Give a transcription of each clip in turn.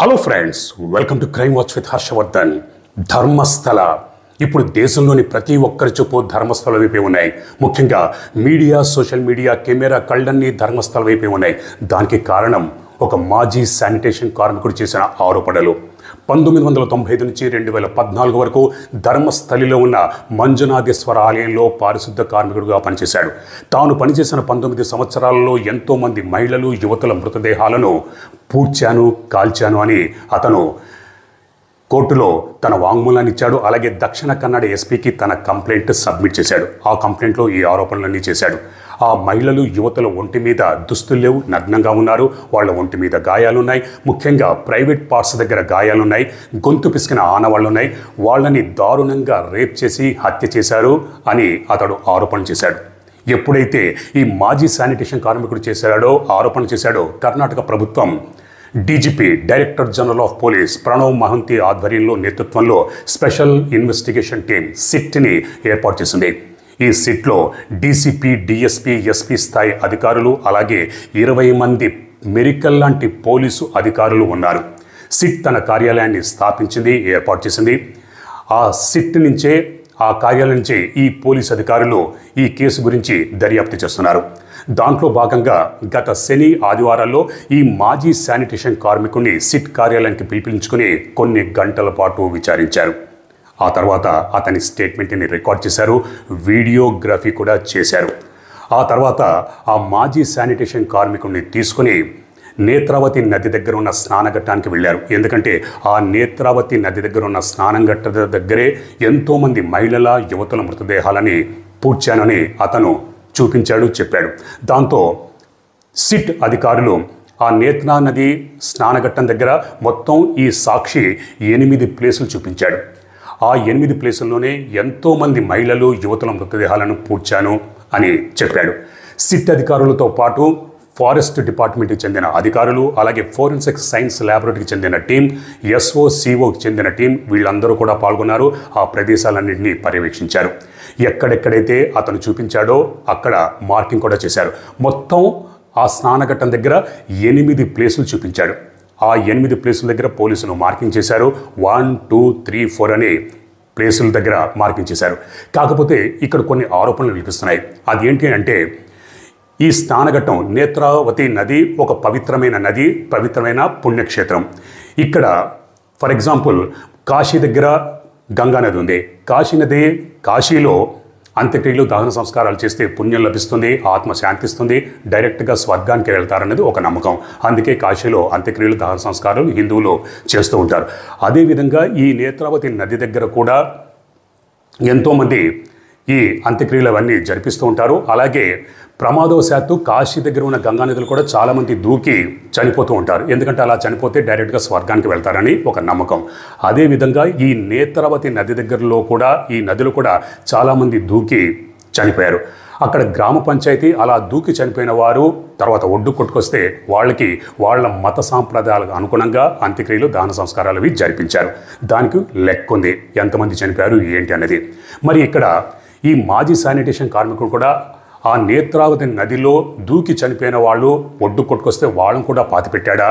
Hello friends, welcome to crime watch with Harshavardhan. Dharmasthala ఇప్పుడు దేశంలోని ప్రతి ఒక్కరి చూపు ధర్మస్థల వైపే ఉన్నాయి. ముఖ్యంగా మీడియా, సోషల్ మీడియా, కెమెరా కళ్ళన్నీ ధర్మస్థల వైపే ఉన్నాయి. దానికి కారణం ఒక మాజీ శానిటేషన్ కార్మికుడు చేసిన ఆరోపణలు. 1995 నుంచి 2014 వరకు ధర్మస్థలిలో ఉన్న మంజునాథేశ్వర ఆలయంలో పారిశుద్ధ కార్మికుడిగా పనిచేశాడు. తాను పనిచేసిన 19 సంవత్సరాలలో ఎంతోమంది మహిళలు, యువతుల మృతదేహాలను పూడ్చాను, కాల్చాను అని అతను కోర్టులో తన వాంగ్మూలాన్ని ఇచ్చాడు. అలాగే దక్షిణ కన్నడ ఎస్పీకి తన కంప్లైంట్ సబ్మిట్ చేశాడు. ఆ కంప్లైంట్లో ఈ ఆరోపణలన్నీ చేశాడు. ఆ మహిళలు, యువతుల ఒంటి మీద దుస్తులు లేవు, నగ్నంగా ఉన్నారు. వాళ్ళ ఒంటి మీద గాయాలున్నాయి. ముఖ్యంగా ప్రైవేట్ పార్ట్స్ దగ్గర గాయాలున్నాయి. గొంతు పిసికిన ఆనవాళ్ళున్నాయి. వాళ్ళని దారుణంగా రేప్ చేసి హత్య చేశారు అని అతడు ఆరోపణ చేశాడు. ఎప్పుడైతే ఈ మాజీ శానిటేషన్ కార్మికుడు ఆరోపణ చేశాడో కర్ణాటక ప్రభుత్వం DGP, director general of police Pranav Mohanty ఆధ్వర్యంలో నేతృత్వంలో స్పెషల్ ఇన్వెస్టిగేషన్ టీం సిట్ని ఏర్పాటు చేసింది. ఈ సిట్లో డీసీపీ, డిఎస్పీ, ఎస్పీ స్థాయి అధికారులు అలాగే 20 మంది మెరికల్ లాంటి పోలీసు అధికారులు ఉన్నారు. సిట్ తన కార్యాలయాన్ని స్థాపించింది, ఏర్పాటు చేసింది. ఆ సిట్ నుంచే, ఆ కార్యాలయం నుంచే ఈ పోలీసు అధికారులు ఈ కేసు గురించి దర్యాప్తు చేస్తున్నారు. దాంట్లో భాగంగా గత శని, ఆదివారాల్లో ఈ మాజీ శానిటేషన్ కార్మికుడిని సిట్ కార్యాలయానికి పిలిపించుకుని కొన్ని గంటల పాటు విచారించారు. ఆ తర్వాత అతని స్టేట్మెంట్ని రికార్డ్ చేశారు, వీడియోగ్రఫీ కూడా చేశారు. ఆ తర్వాత ఆ మాజీ శానిటేషన్ కార్మికుడిని తీసుకుని నేత్రావతి నది దగ్గర ఉన్న స్నానఘట్టానికి వెళ్ళారు. ఎందుకంటే ఆ నేత్రావతి నది దగ్గర ఉన్న స్నానంఘట్ట దగ్గరే ఎంతోమంది మహిళల, యువతుల మృతదేహాలని పూడ్చానని అతను చూపించాడు, చెప్పాడు. దాంతో సిట్ అధికారులు ఆ నేత్రా నది స్నానఘట్టం దగ్గర మొత్తం ఈ సాక్షి 8 ప్లేసులు చూపించాడు. ఆ 8 ప్లేసుల్లోనే ఎంతోమంది మహిళలు, యువతుల మృతదేహాలను పూడ్చాను అని చెప్పాడు. సిట్ అధికారులతో పాటు ఫారెస్ట్ డిపార్ట్మెంట్కి చెందిన అధికారులు, అలాగే ఫోరెన్సిక్ సైన్స్ ల్యాబొరేటరీకి చెందిన టీం, ఎస్ఓసిఓకి చెందిన టీం వీళ్ళందరూ కూడా పాల్గొన్నారు. ఆ ప్రదేశాలన్నింటినీ పర్యవేక్షించారు. ఎక్కడెక్కడైతే అతను చూపించాడో అక్కడ మార్కింగ్ కూడా చేశారు. మొత్తం ఆ స్నానఘట్టం దగ్గర 8 ప్లేసులు చూపించాడు. ఆ 8 ప్లేసుల దగ్గర పోలీసులు మార్కింగ్ చేశారు. 1, 2, 3, 4 అనే ప్లేసుల దగ్గర మార్కింగ్ చేశారు. కాకపోతే ఇక్కడ కొన్ని ఆరోపణలు వినిపిస్తున్నాయి. అదేంటి అంటే, ఈ స్నానఘట్టం నేత్రావతి నది ఒక పవిత్రమైన నది, పవిత్రమైన పుణ్యక్షేత్రం. ఇక్కడ ఫర్ ఎగ్జాంపుల్ కాశీ దగ్గర గంగా నది ఉంది. కాశీలో అంత్యక్రియలు, దహన సంస్కారాలు చేస్తే పుణ్యం లభిస్తుంది, ఆత్మ శాంతిస్తుంది, డైరెక్ట్గా స్వర్గానికి వెళ్తారనేది ఒక నమ్మకం. అందుకే కాశీలో అంత్యక్రియలు, దహన సంస్కారాలు హిందువులు చేస్తూ ఉంటారు. అదేవిధంగా ఈ నేత్రావతి నది దగ్గర కూడా ఎంతోమంది ఈ అంత్యక్రియలు అవన్నీ జరిపిస్తూ ఉంటారు. అలాగే ప్రమాదవశాత్తు కాశీ దగ్గర ఉన్న గంగానదులు కూడా చాలామంది దూకి చనిపోతూ ఉంటారు. ఎందుకంటే అలా చనిపోతే డైరెక్ట్గా స్వర్గానికి వెళ్తారని ఒక నమ్మకం. అదేవిధంగా ఈ నేత్రావతి నది దగ్గరలో కూడా, ఈ నదిలో కూడా చాలామంది దూకి చనిపోయారు. అక్కడ గ్రామ పంచాయతీ అలా దూకి చనిపోయిన వారు తర్వాత ఒడ్డు కొట్టుకొస్తే వాళ్ళకి వాళ్ళ మత సాంప్రదాయాలకు అనుగుణంగా అంత్యక్రియలు, దాన సంస్కారాలు అవి జరిపించారు. దానికి లెక్క ఉంది, ఎంతమంది చనిపోయారు ఏంటి అన్నది. మరి ఇక్కడ ఈ మాజీ శానిటేషన్ కార్మికుడు కూడా ఆ నేత్రావతి నదిలో దూకి చనిపోయిన వాళ్ళు ఒడ్డు కొట్టుకొస్తే వాళ్ళని కూడా పాతిపెట్టాడా,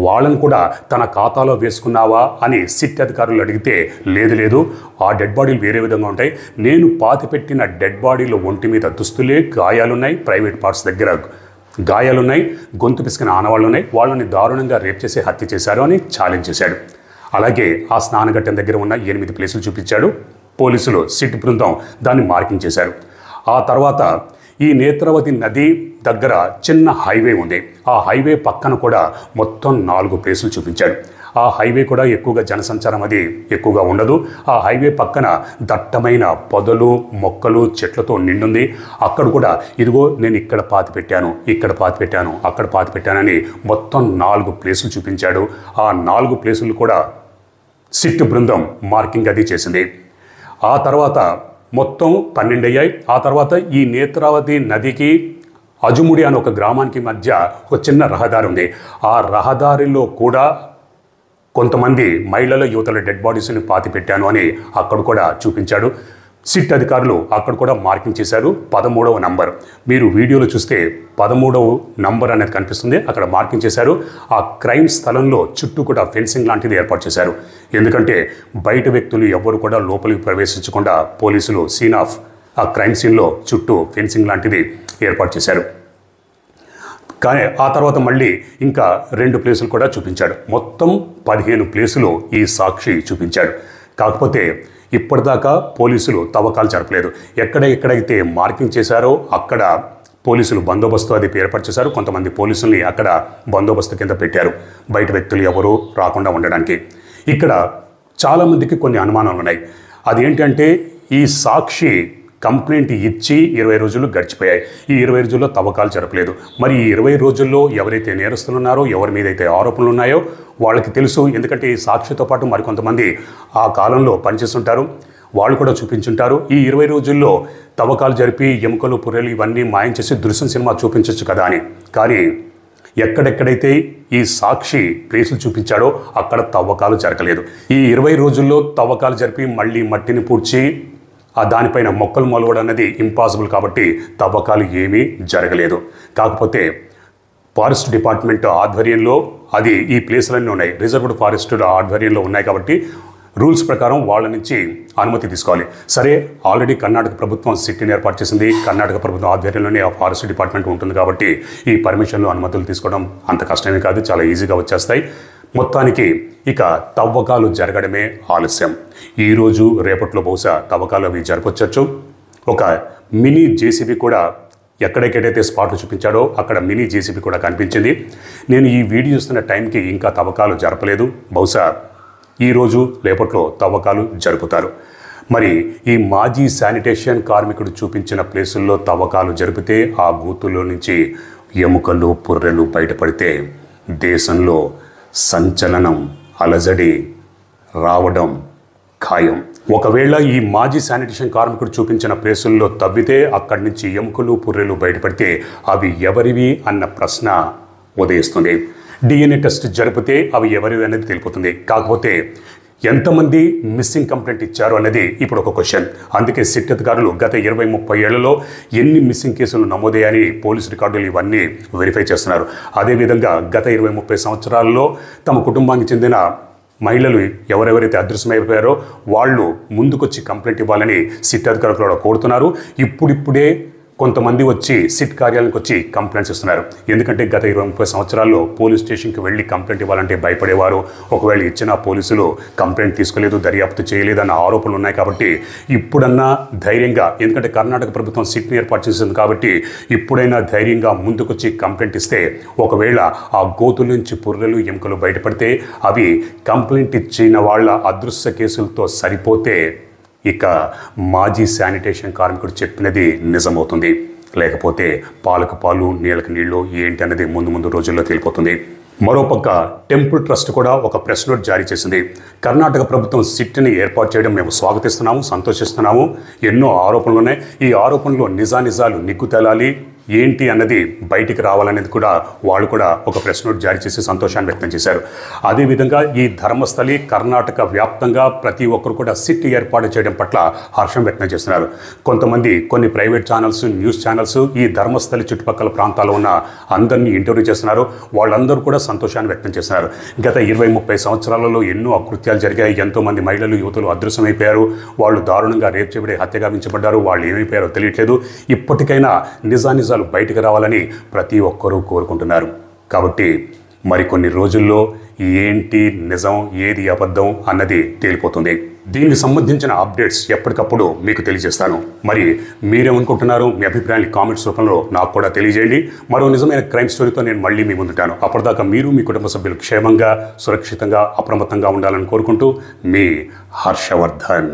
వాళ్ళని కూడా తన ఖాతాలో వేసుకున్నావా అని సిట్ అధికారులు అడిగితే లేదు, ఆ డెడ్ బాడీలు వేరే విధంగా ఉంటాయి. నేను పాతిపెట్టిన డెడ్ బాడీలో ఒంటి మీద దుస్తులే, గాయాలున్నాయి, ప్రైవేట్ పార్ట్స్ దగ్గర గాయాలున్నాయి, గొంతు పిసికిన ఆనవాళ్ళు ఉన్నాయి. వాళ్ళని దారుణంగా రేప్ చేసి హత్య చేశారు అని ఛాలెంజ్ చేశాడు. అలాగే ఆ స్నానఘట్టం దగ్గర ఉన్న 8 ప్లేసులు చూపించాడు. పోలీసులు సిట్ బృందం దాన్ని మార్కింగ్ చేశారు. ఆ తర్వాత ఈ నేత్రావతి నది దగ్గర చిన్న హైవే ఉంది. ఆ హైవే పక్కన కూడా మొత్తం 4 ప్లేసులు చూపించాడు. ఆ హైవే కూడా ఎక్కువగా జనసంచారం అది ఎక్కువగా ఉండదు. ఆ హైవే పక్కన దట్టమైన పొదలు, మొక్కలు, చెట్లతో నిండుంది. అక్కడ కూడా ఇదిగో నేను ఇక్కడ పాతిపెట్టాను, అక్కడ పాతిపెట్టానని మొత్తం 4 ప్లేసులు చూపించాడు. ఆ 4 ప్లేసులు కూడా సిట్ బృందం మార్కింగ్ అది చేసింది. ఆ తర్వాత మొత్తం 12 అయ్యాయి. ఆ తర్వాత ఈ నేత్రావతి నదికి అజుముడి అనే ఒక గ్రామానికి మధ్య ఒక చిన్న రహదారి ఉంది. ఆ రహదారిలో కూడా కొంతమంది మహిళల, యువతల డెడ్ బాడీస్ని పాతిపెట్టాను అని అక్కడ కూడా చూపించాడు. సిట్ అధికారులు అక్కడ కూడా మార్కింగ్ చేశారు 13వ నంబర్. మీరు వీడియోలో చూస్తే 13వ నంబర్ అనేది కనిపిస్తుంది, అక్కడ మార్కింగ్ చేశారు. ఆ క్రైమ్ స్థలంలో చుట్టూ కూడా ఫెన్సింగ్ లాంటిది ఏర్పాటు చేశారు. ఎందుకంటే బయట వ్యక్తులు ఎవరు కూడా లోపలికి ప్రవేశించకుండా పోలీసులు ఆ క్రైమ్ సీన్లో చుట్టూ ఫెన్సింగ్ లాంటిది ఏర్పాటు చేశారు. కానీ ఆ తర్వాత మళ్ళీ ఇంకా 2 ప్లేసులు కూడా చూపించాడు. మొత్తం 15 ప్లేసులు ఈ సాక్షి చూపించాడు. కాకపోతే ఇప్పటిదాకా పోలీసులు తవ్వకాలు జరపలేదు. ఎక్కడైతే మార్కింగ్ చేశారో అక్కడ పోలీసులు బందోబస్తు అది ఏర్పాటు చేశారు. కొంతమంది పోలీసుల్ని అక్కడ బందోబస్తు కింద పెట్టారు, బయట వ్యక్తులు ఎవరు రాకుండా ఉండడానికి. ఇక్కడ చాలామందికి కొన్ని అనుమానాలు ఉన్నాయి. అదేంటంటే ఈ సాక్షి కంప్లైంట్ ఇచ్చి 20 రోజులు గడిచిపోయాయి. ఈ 20 రోజుల్లో తవ్వకాలు జరపలేదు. మరి ఈ 20 రోజుల్లో ఎవరైతే నేరస్తులు ఉన్నారో, ఎవరి మీద అయితే ఆరోపణలు ఉన్నాయో వాళ్ళకి తెలుసు. ఎందుకంటే ఈ సాక్షితో పాటు మరికొంతమంది ఆ కాలంలో పనిచేస్తుంటారు, వాళ్ళు కూడా చూపించుంటారు. ఈ 20 రోజుల్లో తవ్వకాలు జరిపి ఎముకలు పుర్రెలు ఇవన్నీ మాయం చేసి దృశ్యం సినిమా చూపించవచ్చు కదా అని. కానీ ఎక్కడెక్కడైతే ఈ సాక్షి ప్లేసులు చూపించాడో అక్కడ తవ్వకాలు జరగలేదు. ఈ 20 రోజుల్లో తవ్వకాలు జరిపి మళ్ళీ మట్టిని పూడ్చి దానిపైన మొక్కలు మొలవడం అనేది ఇంపాసిబుల్ కాబట్టి తవ్వకాలు ఏమీ జరగలేదు. కాకపోతే ఫారెస్ట్ డిపార్ట్మెంట్ ఆధ్వర్యంలో ఈ ప్లేసులన్నీ ఉన్నాయి, రిజర్వ్డ్ ఫారెస్ట్ ఆధ్వర్యంలో ఉన్నాయి కాబట్టి రూల్స్ ప్రకారం వాళ్ళ నుంచి అనుమతి తీసుకోవాలి. సరే, ఆల్రెడీ కర్ణాటక ప్రభుత్వం సిట్ని ఏర్పాటు చేసింది. కర్ణాటక ప్రభుత్వం ఆధ్వర్యంలోనే ఆ ఫారెస్ట్ డిపార్ట్మెంట్ ఉంటుంది కాబట్టి ఈ పర్మిషన్లు అనుమతులు తీసుకోవడం అంత కష్టమే కాదు, చాలా ఈజీగా వచ్చేస్తాయి. మొత్తానికి ఇక తవ్వకాలు జరగడమే ఆలస్యం. ఈరోజు రేపట్లో బహుశా తవ్వకాలు అవి జరపొచ్చు. ఒక మినీ జేసీబీ కూడా ఎక్కడెక్కడైతే స్పాట్లు చూపించాడో అక్కడ మినీ జేసీబీ కూడా కనిపించింది. నేను ఈ వీడియో చూస్తున్న టైంకి ఇంకా తవ్వకాలు జరపలేదు. బహుశా ఈరోజు రేపట్లో తవ్వకాలు జరుపుతారు. మరి ఈ మాజీ శానిటేషన్ కార్మికుడు చూపించిన ప్లేసుల్లో తవ్వకాలు జరిపితే ఆ గూతుల్లో నుంచి ఎముకలు పుర్రెలు బయటపడితే దేశంలో సంచలనం అలజడి రావడం ఖాయం. ఒకవేళ ఈ మాజీ శానిటేషన్ కార్మికుడు చూపించిన ప్లేసుల్లో తవ్వితే అక్కడి నుంచి ఎముకలు పుర్రెలు బయటపడితే అవి ఎవరివి అన్న ప్రశ్న ఉదయిస్తుంది. DNA టెస్ట్ జరిపితే అవి ఎవరివి అనేది తెలిపోతుంది. కాకపోతే ఎంతమంది మిస్సింగ్ కంప్లైంట్ ఇచ్చారు అనేది ఇప్పుడు ఒక క్వశ్చన్. అందుకే సిట్ అధికారులు గత 20-30 ఏళ్లలో ఎన్ని మిస్సింగ్ కేసులు నమోదయ్యాయని పోలీసు రికార్డులు ఇవన్నీ వెరిఫై చేస్తున్నారు. అదేవిధంగా గత 20-30 సంవత్సరాల్లో తమ కుటుంబానికి చెందిన మహిళలు ఎవరెవరైతే అదృశ్యమైపోయారో వాళ్ళు ముందుకొచ్చి కంప్లైంట్ ఇవ్వాలని సిట్ అధికారులు కూడా కోరుతున్నారు. ఇప్పుడిప్పుడే కొంతమంది వచ్చి సిట్ కార్యాలయానికి వచ్చి కంప్లైంట్స్ ఇస్తున్నారు. ఎందుకంటే గత 20-30 సంవత్సరాల్లో పోలీస్ స్టేషన్కి వెళ్ళి కంప్లైంట్ ఇవ్వాలంటే భయపడేవారు. ఒకవేళ ఇచ్చిన పోలీసులు కంప్లైంట్ తీసుకోలేదు, దర్యాప్తు చేయలేదన్న ఆరోపణలు ఉన్నాయి. కాబట్టి ఇప్పుడన్నా ధైర్యంగా, ఎందుకంటే కర్ణాటక ప్రభుత్వం సిట్ని ఏర్పాటు చేసింది కాబట్టి ఇప్పుడైనా ధైర్యంగా ముందుకొచ్చి కంప్లైంట్ ఇస్తే ఒకవేళ ఆ గోతుల నుంచి పుర్రెలు ఎముకలు బయటపడితే అవి కంప్లైంట్ ఇచ్చిన వాళ్ళ అదృశ్య కేసులతో సరిపోతే ఇక మాజీ శానిటేషన్ కార్మికుడు చెప్పినది నిజమవుతుంది. లేకపోతే పాలకు పాలు నీళ్ళకి నీళ్లు ఏంటి అనేది ముందు రోజుల్లో తెలిపోతుంది. మరోపక్క టెంపుల్ ట్రస్ట్ కూడా ఒక ప్రెస్ నోట్ జారీ చేసింది. కర్ణాటక ప్రభుత్వం సిట్ని ఏర్పాటు చేయడం మేము స్వాగతిస్తున్నాము, సంతోషిస్తున్నాము. ఎన్నో ఆరోపణలు ఉన్నాయి. ఈ ఆరోపణలో నిజాలు నిగ్గు తేలాలి, ఏంటి అన్నది బయటికి రావాలనేది కూడా వాళ్ళు కూడా ఒక ప్రెస్ నోట్ జారీ చేసి సంతోషాన్ని వ్యక్తం చేశారు. అదేవిధంగా ఈ ధర్మస్థలి కర్ణాటక వ్యాప్తంగా ప్రతి ఒక్కరు కూడా సిట్ ఏర్పాటు చేయడం పట్ల హర్షం వ్యక్తం చేస్తున్నారు. కొన్ని ప్రైవేట్ ఛానల్స్, న్యూస్ ఛానల్స్ ఈ ధర్మస్థలి చుట్టుపక్కల ప్రాంతాల్లో ఉన్న అందరినీ ఇంటర్వ్యూ చేస్తున్నారు. వాళ్ళందరూ కూడా సంతోషాన్ని వ్యక్తం చేస్తున్నారు. గత 20-30 సంవత్సరాలలో ఎన్నో అకృత్యాలు జరిగాయి. ఎంతోమంది మహిళలు, యువతులు అదృశ్యమైపోయారు. వాళ్ళు దారుణంగా రేప్ చేయబడి హత్యగావించబడ్డారు. వాళ్ళు ఏమైపోయారో తెలియట్లేదు. ఇప్పటికైనా నిజాలు బయటకు రావాలని ప్రతి ఒక్కరూ కోరుకుంటున్నారు. కాబట్టి మరికొన్ని రోజుల్లో ఏంటి నిజం, ఏది అబద్ధం అన్నది తేలిపోతుంది. దీనికి సంబంధించిన అప్డేట్స్ ఎప్పటికప్పుడు మీకు తెలియజేస్తాను. మరి మీరేమనుకుంటున్నారు? మీ అభిప్రాయాన్ని కామెంట్స్ రూపంలో నాకు కూడా తెలియజేయండి. మరో నిజమైన క్రైమ్ స్టోరీతో నేను మళ్ళీ మీ ముందుంటాను. అప్పటిదాకా మీరు, మీ కుటుంబ సభ్యులు క్షేమంగా, సురక్షితంగా, అప్రమత్తంగా ఉండాలని కోరుకుంటూ మీ హర్షవర్ధన్.